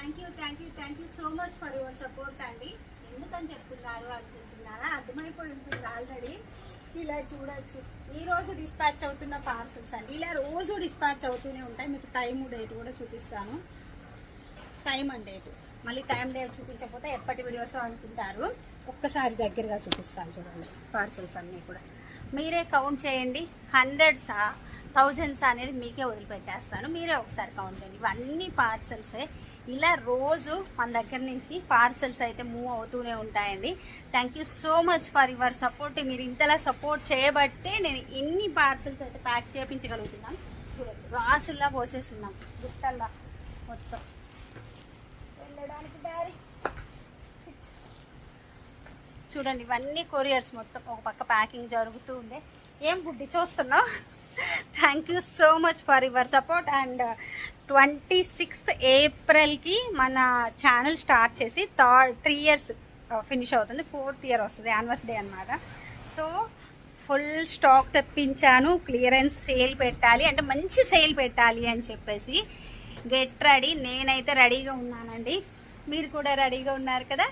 Thank you so much for your support అండి. ఎందుకని చెప్తున్నారు అనుకుంటున్నారా? అర్థమైపోయి ఉంటుంది ఆల్రెడీ. ఇలా చూడొచ్చు, ఈరోజు డిస్పాచ్ అవుతున్న పార్సల్స్ అండి. ఇలా రోజు డిస్పాచ్ అవుతూనే ఉంటాయి. మీకు టైం డేట్ కూడా చూపిస్తాను. టైం అండ్ డేట్, మళ్ళీ టైం డేట్ చూపించకపోతే ఎప్పటి వీడియోస్ అనుకుంటారు. ఒక్కసారి దగ్గరగా చూపిస్తాను చూడండి. పార్సల్స్ అన్నీ కూడా మీరే కౌంట్ చేయండి. హండ్రెడ్సా థౌజండ్స్ అనేది మీకే వదిలిపెట్టేస్తాను. మీరే ఒకసారి కౌంట్ చేయండి. ఇవన్నీ పార్సల్సే. ఇలా రోజు మన దగ్గర నుంచి పార్సల్స్ అయితే మూవ్ అవుతూనే ఉంటాయండి. Thank you so much for your support. మీరు ఇంతలా సపోర్ట్ చేయబట్టే నేను ఇన్ని పార్సల్స్ అయితే ప్యాక్ చేయించగలుగుతున్నాను. చూడొచ్చు, రాసుల్లా పోసేస్తున్నాం, గుట్టల్లా మొత్తం వెళ్ళడానికి దారి. చూడండి, ఇవన్నీ కొరియర్స్ మొత్తం ఒక పక్క ప్యాకింగ్ జరుగుతూ ఉండే. ఏం బుద్ధి చూస్తున్నావు? Thank you so much for your support. And 26th ఏప్రిల్కి మన ఛానల్ స్టార్ట్ చేసి 3 years ఫినిష్ అవుతుంది. 4th year వస్తుంది, యానివర్సరీ అనమాట. సో ఫుల్ స్టాక్ తెప్పించాను. క్లియరెన్స్ సేల్ పెట్టాలి అంటే మంచి సేల్ పెట్టాలి అని చెప్పేసి గెట్ రెడీ. నేనైతే రెడీగా ఉన్నానండి, మీరు కూడా రెడీగా ఉన్నారు కదా?